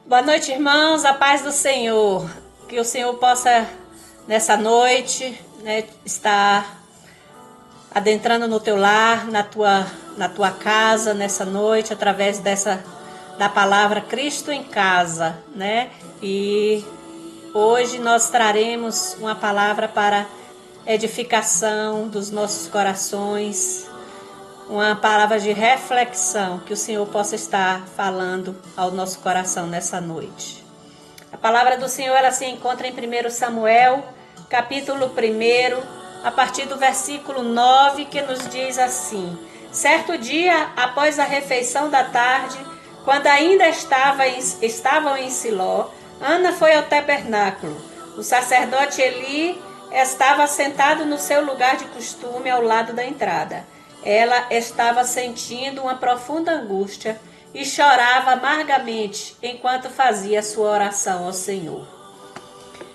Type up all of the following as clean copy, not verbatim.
Boa noite, irmãos, a paz do Senhor. Que o Senhor possa, nessa noite, estar adentrando no teu lar, na tua casa, nessa noite, através da palavra Cristo em Casa, né? E hoje nós traremos uma palavra para edificação dos nossos corações, uma palavra de reflexão, que o Senhor possa estar falando ao nosso coração nessa noite. A palavra do Senhor, ela se encontra em 1 Samuel, capítulo 1, a partir do versículo 9, que nos diz assim: Certo dia, após a refeição da tarde, quando ainda estavam em Siló, Ana foi ao tabernáculo. O sacerdote Eli estava sentado no seu lugar de costume ao lado da entrada. Ela estava sentindo uma profunda angústia e chorava amargamente enquanto fazia sua oração ao Senhor.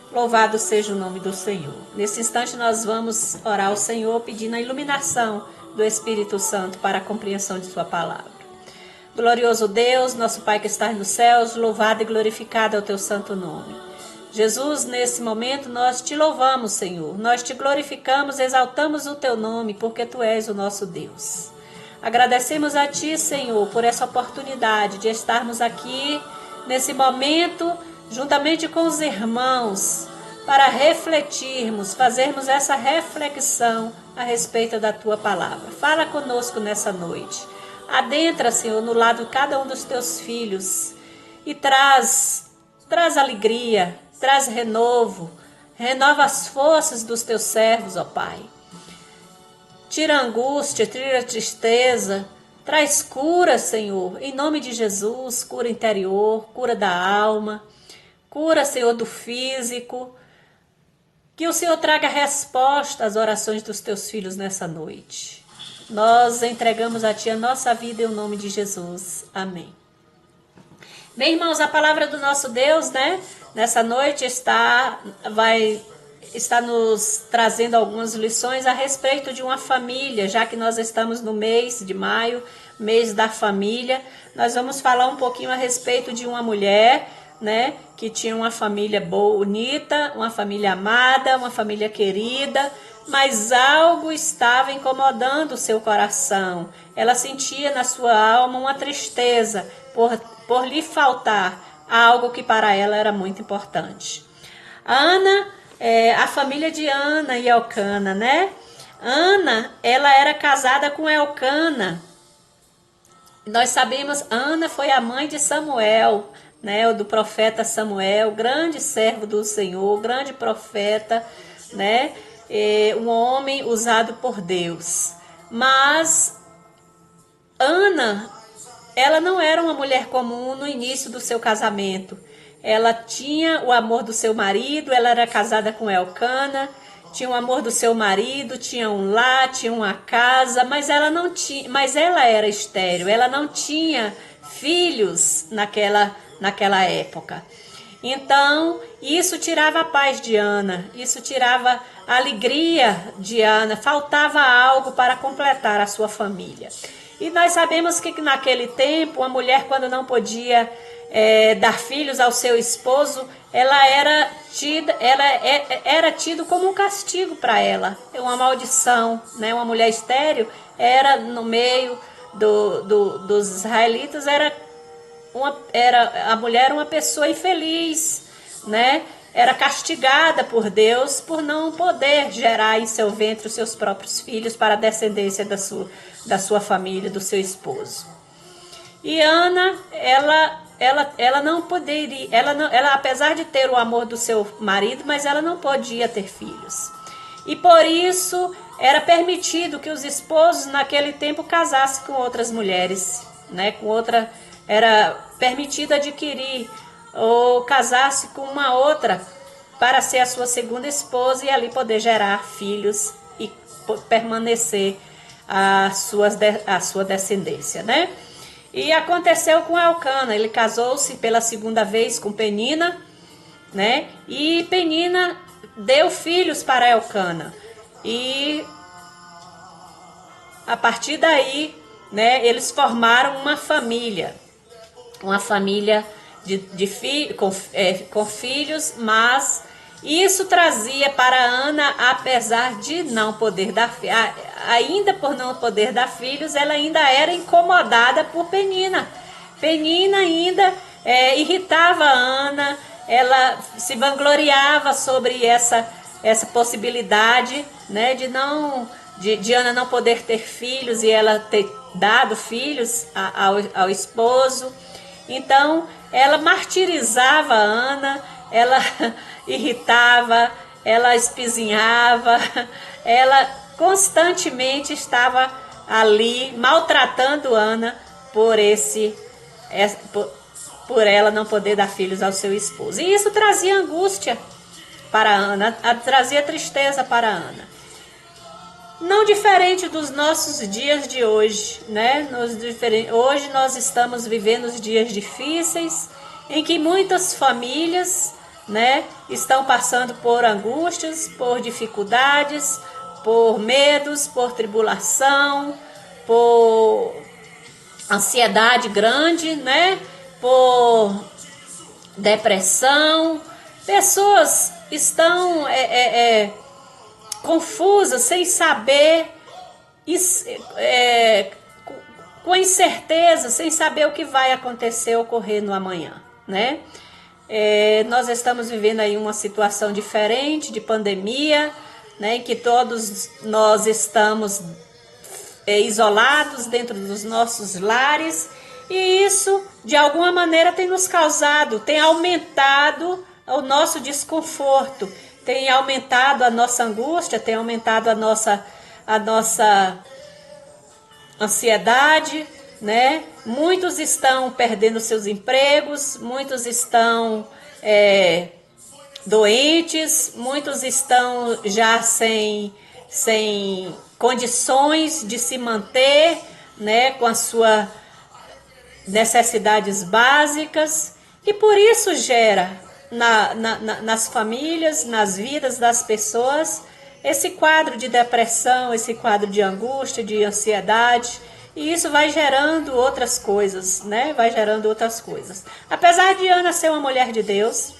Louvado seja o nome do Senhor. Nesse instante nós vamos orar ao Senhor pedindo a iluminação do Espírito Santo para a compreensão de sua palavra. Glorioso Deus, nosso Pai que estás nos céus, louvado e glorificado é o teu santo nome. Jesus, nesse momento nós te louvamos, Senhor, nós te glorificamos, exaltamos o teu nome, porque tu és o nosso Deus. Agradecemos a ti, Senhor, por essa oportunidade de estarmos aqui nesse momento, juntamente com os irmãos, para refletirmos, fazermos essa reflexão a respeito da tua palavra. Fala conosco nessa noite. Adentra, Senhor, no lado de cada um dos teus filhos e traz alegria, traz renovo, renova as forças dos teus servos, ó Pai. Tira a angústia, tira a tristeza, traz cura, Senhor, em nome de Jesus, cura interior, cura da alma, cura, Senhor, do físico. Que o Senhor traga resposta às orações dos teus filhos nessa noite. Nós entregamos a Ti a nossa vida em nome de Jesus. Amém. Bem, irmãos, a palavra do nosso Deus, nessa noite está nos trazendo algumas lições a respeito de uma família, já que nós estamos no mês de maio, mês da família. Nós vamos falar um pouquinho a respeito de uma mulher, que tinha uma família bonita, uma família amada, uma família querida, mas algo estava incomodando o seu coração. Ela sentia na sua alma uma tristeza por lhe faltar algo que para ela era muito importante. A família de Ana e Elcana, Ana, ela era casada com Elcana. Nós sabemos, Ana foi a mãe de Samuel, do profeta Samuel, grande servo do Senhor, grande profeta, um homem usado por Deus. Mas Ana, ela não era uma mulher comum no início do seu casamento. Ela tinha o amor do seu marido, ela era casada com Elcana, tinha o amor do seu marido, tinha um lar, tinha uma casa, mas ela era estéril, ela não tinha filhos naquela época. Então, isso tirava a paz de Ana, isso tirava a alegria de Ana, faltava algo para completar a sua família. E nós sabemos que naquele tempo, uma mulher, quando não podia dar filhos ao seu esposo, ela era tido como um castigo para ela, uma maldição, Uma mulher estéril era, no meio dos israelitas, a mulher era uma pessoa infeliz, Era castigada por Deus por não poder gerar em seu ventre os seus próprios filhos para a descendência da sua família, do seu esposo. E Ana, ela não poderia, ela apesar de ter o amor do seu marido, mas ela não podia ter filhos. E por isso era permitido que os esposos naquele tempo casassem com outras mulheres, era permitido adquirir ou casasse com uma outra para ser a sua segunda esposa e ali poder gerar filhos e permanecer a sua descendência, E aconteceu com Elcana, ele casou-se pela segunda vez com Penina, E Penina deu filhos para Elcana. E a partir daí, eles formaram uma família com filhos, mas isso trazia para Ana, apesar de não poder dar ainda por não poder dar filhos, ela ainda era incomodada por Penina. Penina ainda irritava Ana, ela se vangloriava sobre essa possibilidade, né, de Ana não poder ter filhos e ela ter dado filhos ao esposo. Então, ela martirizava Ana, ela irritava, ela espizinhava, ela constantemente estava ali maltratando Ana por ela não poder dar filhos ao seu esposo. E isso trazia angústia para Ana, trazia tristeza para Ana. Não diferente dos nossos dias de hoje, né? Hoje nós estamos vivendo dias difíceis, em que muitas famílias, né, estão passando por angústias, por dificuldades, por medos, por tribulação, por ansiedade grande, né? Por depressão. Pessoas estão confusas, sem saber, com incerteza, sem saber o que vai ocorrer no amanhã, né? Nós estamos vivendo aí uma situação diferente de pandemia, né, em que todos nós estamos isolados dentro dos nossos lares, e isso de alguma maneira tem aumentado o nosso desconforto, tem aumentado a nossa angústia, tem aumentado a nossa ansiedade, né? Muitos estão perdendo seus empregos, muitos estão doentes, muitos estão já sem condições de se manter, né, com as suas necessidades básicas, e por isso gera nas famílias, nas vidas das pessoas, esse quadro de depressão, esse quadro de angústia, de ansiedade, e isso vai gerando outras coisas, né? Vai gerando outras coisas. Apesar de Ana ser uma mulher de Deus,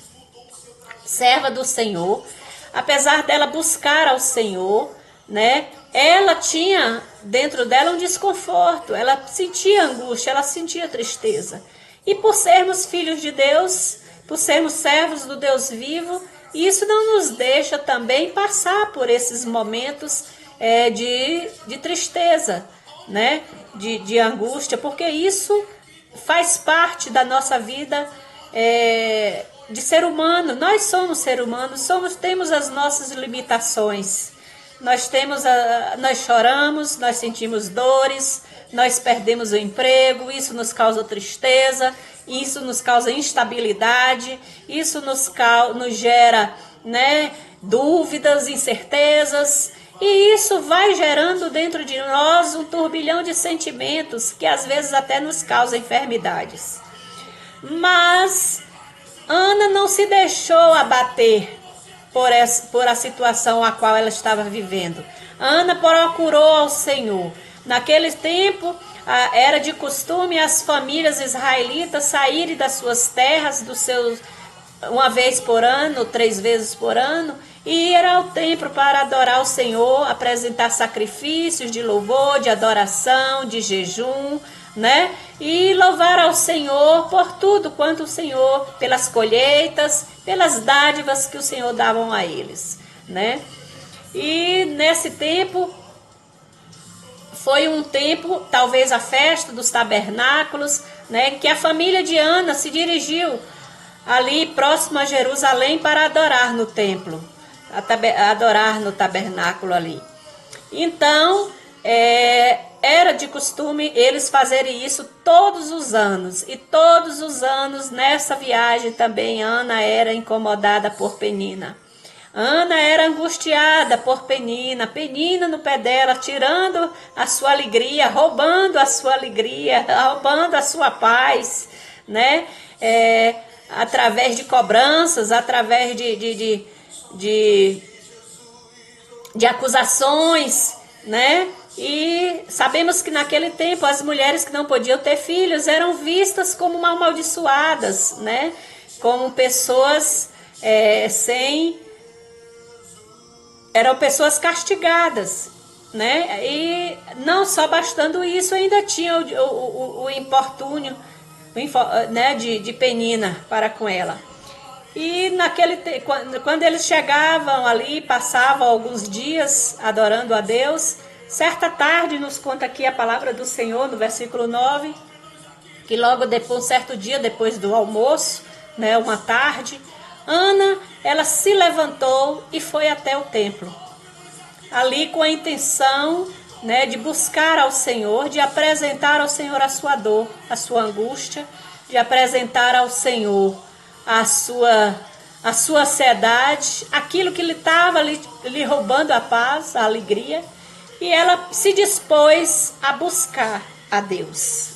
serva do Senhor, apesar dela buscar ao Senhor, né? Ela tinha dentro dela um desconforto, ela sentia angústia, ela sentia tristeza. E por sermos filhos de Deus, por sermos servos do Deus vivo, isso não nos deixa também passar por esses momentos de tristeza, né? De angústia, porque isso faz parte da nossa vida de ser humano. Nós somos seres humanos, temos as nossas limitações. Nós choramos, nós sentimos dores, nós perdemos o emprego, isso nos causa tristeza, isso nos causa instabilidade, isso nos gera, né, dúvidas, incertezas, e isso vai gerando dentro de nós um turbilhão de sentimentos que às vezes até nos causa enfermidades. Mas Ana não se deixou abater por a situação a qual ela estava vivendo. Ana procurou ao Senhor. Naquele tempo, era de costume as famílias israelitas saírem das suas terras, uma vez por ano, 3 vezes por ano, e ir ao templo para adorar o Senhor, apresentar sacrifícios de louvor, de adoração, de jejum, né? E louvar ao Senhor por tudo quanto o Senhor, pelas colheitas, pelas dádivas que o Senhor dava a eles, né? E nesse tempo, foi um tempo, talvez a festa dos tabernáculos, né? Que a família de Ana se dirigiu ali próximo a Jerusalém para adorar no templo, adorar no tabernáculo ali. Então, era de costume eles fazerem isso todos os anos. E todos os anos, nessa viagem também, Ana era incomodada por Penina. Ana era angustiada por Penina. Penina no pé dela, tirando a sua alegria, roubando a sua alegria, roubando a sua paz, né? Através de cobranças, através de acusações, né? E sabemos que naquele tempo as mulheres que não podiam ter filhos eram vistas como amaldiçoadas, né? Como pessoas eram pessoas castigadas, né? E não só bastando isso, ainda tinha o importúnio, né, de Penina para com ela. E quando eles chegavam ali, passavam alguns dias adorando a Deus, certa tarde, nos conta aqui a palavra do Senhor, no versículo 9, que logo depois, um certo dia, depois do almoço, né, uma tarde, Ana, ela se levantou e foi até o templo. Ali com a intenção, né, de buscar ao Senhor, de apresentar ao Senhor a sua dor, a sua angústia, de apresentar ao Senhor a sua ansiedade, aquilo que lhe estava lhe roubando a paz, a alegria. E ela se dispôs a buscar a Deus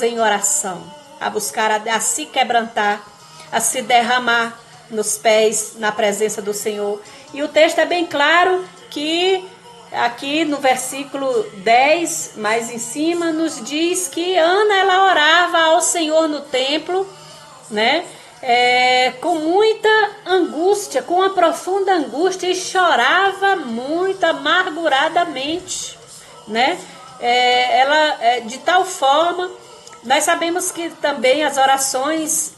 em oração, a buscar a se quebrantar, a se derramar nos pés, na presença do Senhor. E o texto é bem claro que aqui no versículo 10, mais em cima, nos diz que Ana, ela orava ao Senhor no templo, né? Com muita angústia, com uma profunda angústia, e chorava muito amarguradamente, né? Ela de tal forma, nós sabemos que também as orações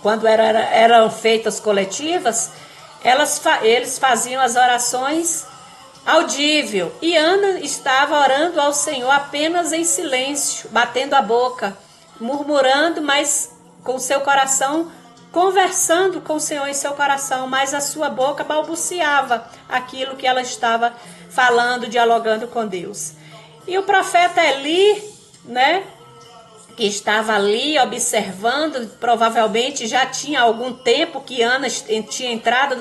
quando eram feitas coletivas, eles faziam as orações audível, e Ana estava orando ao Senhor apenas em silêncio, batendo a boca, murmurando, mas com seu coração, conversando com o Senhor em seu coração, mas a sua boca balbuciava aquilo que ela estava falando, dialogando com Deus. E o profeta Eli, né, que estava ali observando, provavelmente já tinha algum tempo que Ana tinha entrado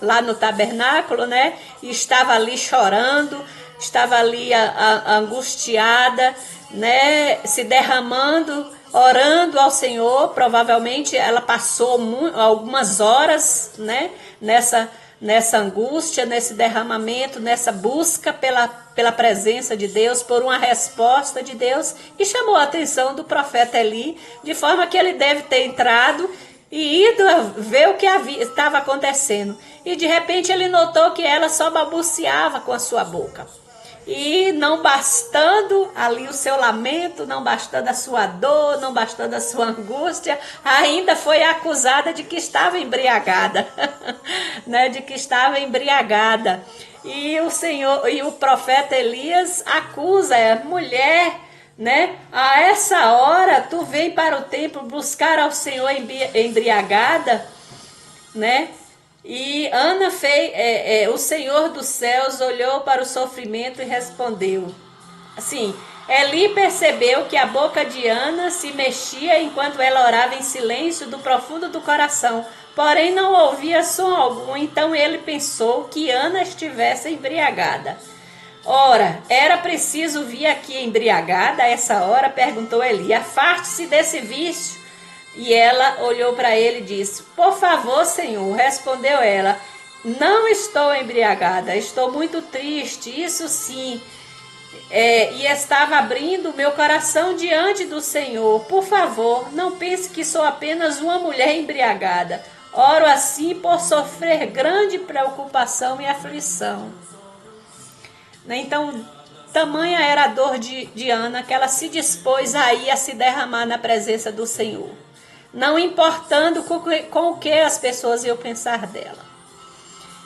lá no tabernáculo, né, e estava ali chorando, estava ali angustiada, né, se derramando, orando ao Senhor. Provavelmente ela passou algumas horas, né, nessa angústia, nesse derramamento, nessa busca pela presença de Deus, por uma resposta de Deus, e chamou a atenção do profeta Eli, de forma que ele deve ter entrado e ido ver o que estava acontecendo. E de repente ele notou que ela só balbuciava com a sua boca. E não bastando ali o seu lamento, não bastando a sua dor, não bastando a sua angústia, ainda foi acusada de que estava embriagada, né? De que estava embriagada. E o profeta Elias acusa a mulher, né? A essa hora tu vem para o templo buscar ao Senhor embriagada, né? E Ana o Senhor dos céus olhou para o sofrimento e respondeu. Assim, Eli percebeu que a boca de Ana se mexia enquanto ela orava em silêncio do profundo do coração, porém não ouvia som algum. Então ele pensou que Ana estivesse embriagada. Ora, era preciso vir aqui embriagada a essa hora? Perguntou Eli. Afaste-se desse vício. E ela olhou para ele e disse: por favor, Senhor. Respondeu ela: não estou embriagada, estou muito triste, isso sim. E estava abrindo meu coração diante do Senhor. Por favor, não pense que sou apenas uma mulher embriagada. Oro assim por sofrer grande preocupação e aflição. Então, tamanha era a dor de Ana, que ela se dispôs a ir a se derramar na presença do Senhor, não importando com o que as pessoas iam pensar dela.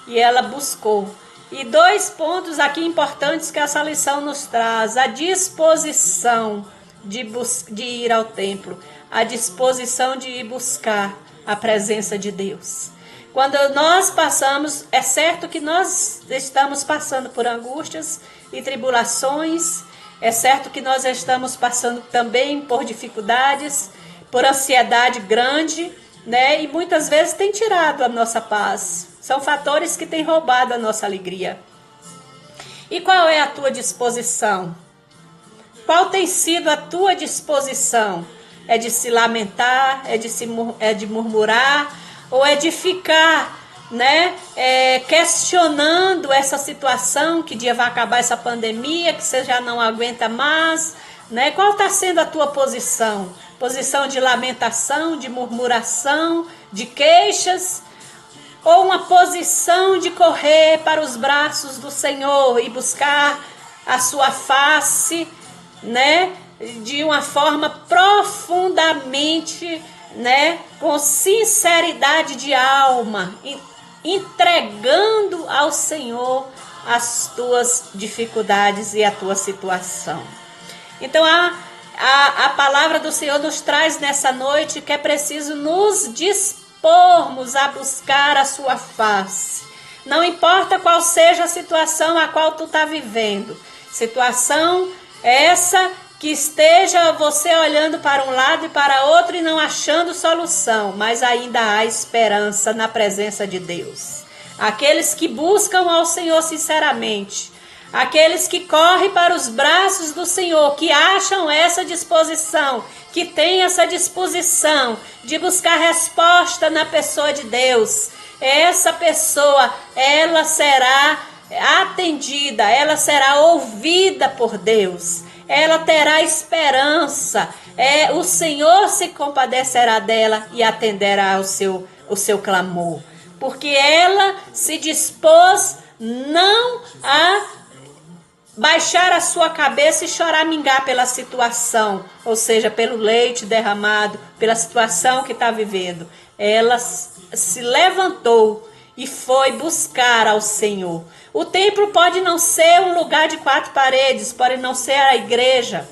E ela buscou. E 2 pontos aqui importantes que essa lição nos traz: a disposição de ir ao templo, a disposição de ir buscar a presença de Deus. Quando nós passamos, é certo que nós estamos passando por angústias e tribulações, é certo que nós estamos passando também por dificuldades, por ansiedade grande, né? E muitas vezes tem tirado a nossa paz. São fatores que têm roubado a nossa alegria. E qual é a tua disposição? Qual tem sido a tua disposição? É de se lamentar? É de murmurar? Ou é de ficar né, questionando essa situação, que dia vai acabar essa pandemia, que você já não aguenta mais, né? Qual está sendo a tua posição? Posição de lamentação, de murmuração, de queixas, ou uma posição de correr para os braços do Senhor e buscar a sua face, né, de uma forma profundamente, né, com sinceridade de alma, entregando ao Senhor as tuas dificuldades e a tua situação. Então a palavra do Senhor nos traz nessa noite que é preciso nos dispormos a buscar a sua face. Não importa qual seja a situação a qual tu está vivendo. Situação essa que esteja você olhando para um lado e para outro e não achando solução, mas ainda há esperança na presença de Deus. Aqueles que buscam ao Senhor sinceramente, aqueles que correm para os braços do Senhor, que acham essa disposição, que têm essa disposição de buscar resposta na pessoa de Deus, essa pessoa, ela será atendida, ela será ouvida por Deus, ela terá esperança, o Senhor se compadecerá dela e atenderá o seu clamor, porque ela se dispôs não a baixar a sua cabeça e choramingar pela situação, ou seja, pelo leite derramado, pela situação que está vivendo. Ela se levantou e foi buscar ao Senhor. O templo pode não ser um lugar de 4 paredes, pode não ser a igreja.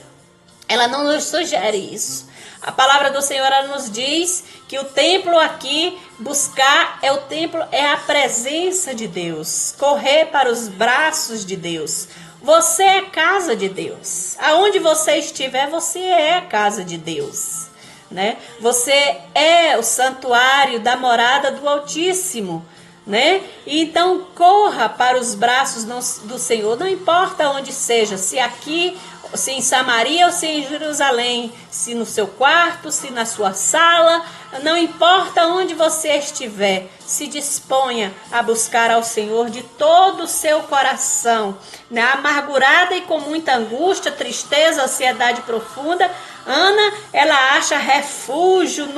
Ela não nos sugere isso. A palavra do Senhor, ela nos diz que o templo aqui, buscar o templo é a presença de Deus, correr para os braços de Deus. Você é casa de Deus. Aonde você estiver, você é a casa de Deus, né? Você é o santuário da morada do Altíssimo, né? Então corra para os braços do Senhor, não importa onde seja, se aqui, se em Samaria ou se em Jerusalém, se no seu quarto, se na sua sala, não importa onde você estiver, se disponha a buscar ao Senhor de todo o seu coração, né? Amargurada e com muita angústia, tristeza, ansiedade profunda, Ana, ela acha refúgio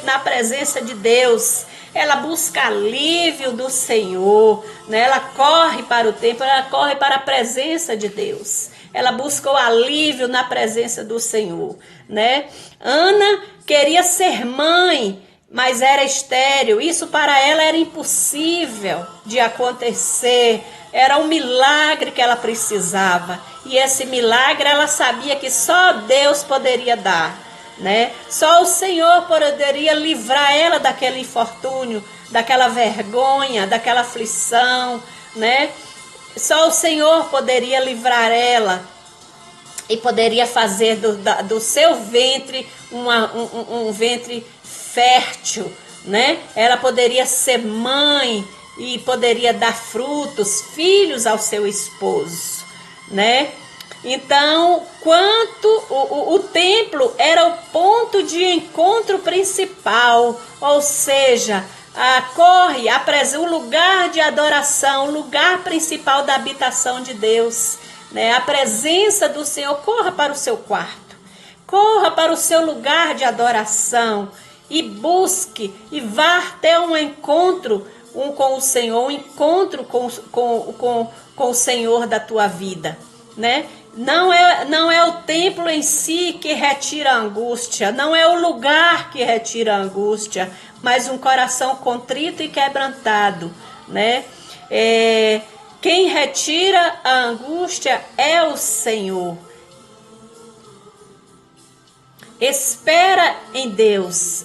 na presença de Deus. Ela busca alívio do Senhor, né? Ela corre para o templo, ela corre para a presença de Deus. Ela busca o alívio na presença do Senhor, né? Ana queria ser mãe, mas era estéril. Isso para ela era impossível de acontecer. Era um milagre que ela precisava. E esse milagre ela sabia que só Deus poderia dar, né? Só o Senhor poderia livrar ela daquele infortúnio, daquela vergonha, daquela aflição, né? Só o Senhor poderia livrar ela e poderia fazer do seu ventre um ventre fértil, né? Ela poderia ser mãe e poderia dar frutos, filhos ao seu esposo, né? Então, o templo era o ponto de encontro principal, ou seja, o lugar de adoração, o lugar principal da habitação de Deus, né? A presença do Senhor. Corra para o seu quarto, corra para o seu lugar de adoração e busque e vá ter um encontro com o Senhor, um encontro com o Senhor da tua vida, né? Não é o templo em si que retira a angústia, não é o lugar que retira a angústia, mas um coração contrito e quebrantado, né? Quem retira a angústia é o Senhor. Espera em Deus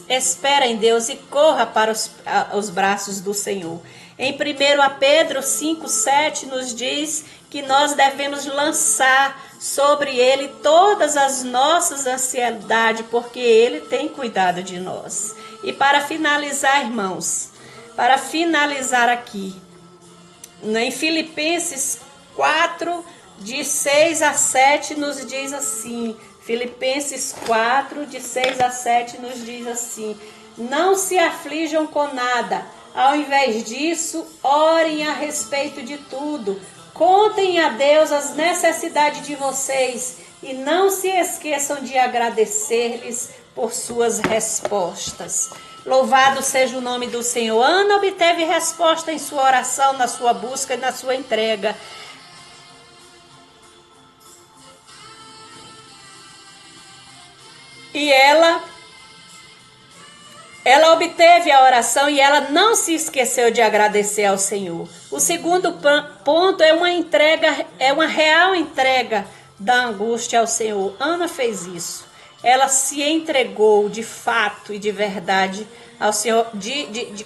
e corra para os braços do Senhor. Em 1 Pedro 5,7 nos diz que nós devemos lançar sobre Ele todas as nossas ansiedades, porque Ele tem cuidado de nós. E para finalizar, irmãos, para finalizar aqui, em Filipenses 4, de 6 a 7, nos diz assim, Filipenses 4, de 6 a 7, nos diz assim: não se aflijam com nada, Ao invés disso, orem a respeito de tudo. Contem a Deus as necessidades de vocês e não se esqueçam de agradecer-lhes por suas respostas. Louvado seja o nome do Senhor. Ana obteve resposta em sua oração, na sua busca e na sua entrega. E ela obteve a oração e ela não se esqueceu de agradecer ao Senhor. O segundo ponto é uma entrega, é uma real entrega da angústia ao Senhor. Ana fez isso. Ela se entregou de fato e de verdade ao Senhor,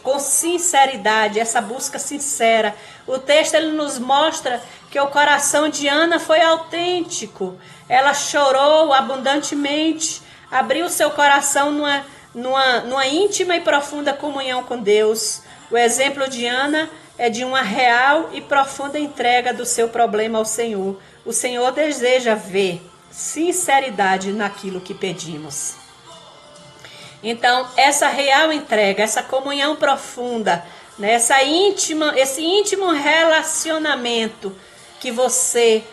com sinceridade, essa busca sincera. O texto ele nos mostra que o coração de Ana foi autêntico. Ela chorou abundantemente, abriu seu coração numa íntima e profunda comunhão com Deus. O exemplo de Ana é de uma real e profunda entrega do seu problema ao Senhor. O Senhor deseja ver sinceridade naquilo que pedimos. Então, essa real entrega, essa comunhão profunda, né, esse íntimo relacionamento, que você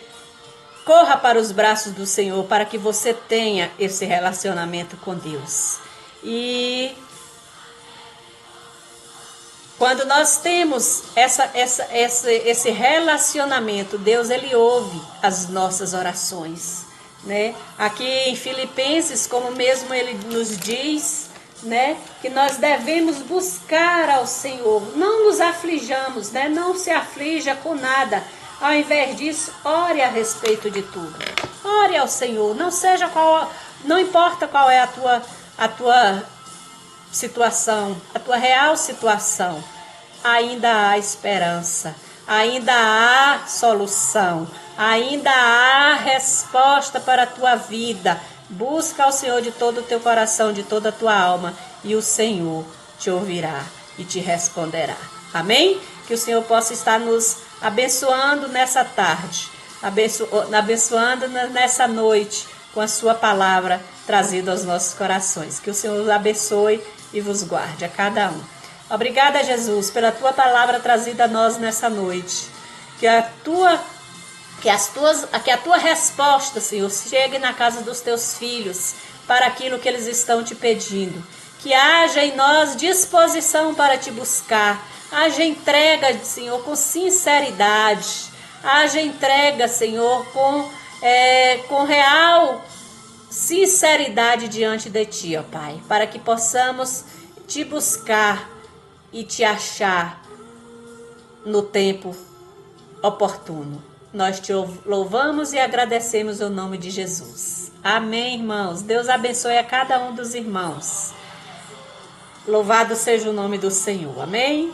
corra para os braços do Senhor, para que você tenha esse relacionamento com Deus. E quando nós temos esse relacionamento, Deus ele ouve as nossas orações, né? Aqui em Filipenses, como mesmo ele nos diz, né, que nós devemos buscar ao Senhor, não nos aflijamos, né? Não se aflija com nada. Ao invés disso, ore a respeito de tudo. Ore ao Senhor, não importa qual é a tua situação, a tua real situação, ainda há esperança, ainda há solução, ainda há resposta para a tua vida. Busca ao Senhor de todo o teu coração, de toda a tua alma, e o Senhor te ouvirá e te responderá. Amém? Que o Senhor possa estar nos abençoando nessa tarde, abençoando nessa noite, com a sua palavra trazida aos nossos corações. Que o Senhor os abençoe e vos guarde a cada um. Obrigada, Jesus, pela tua palavra trazida a nós nessa noite. Que a tua resposta, Senhor, chegue na casa dos teus filhos para aquilo que eles estão te pedindo. Que haja em nós disposição para te buscar. Haja entrega, Senhor, com sinceridade. Haja entrega, Senhor, com real sinceridade diante de Ti, ó Pai, para que possamos Te buscar e Te achar no tempo oportuno. Nós Te louvamos e agradecemos o nome de Jesus. Amém, irmãos. Deus abençoe a cada um dos irmãos. Louvado seja o nome do Senhor. Amém.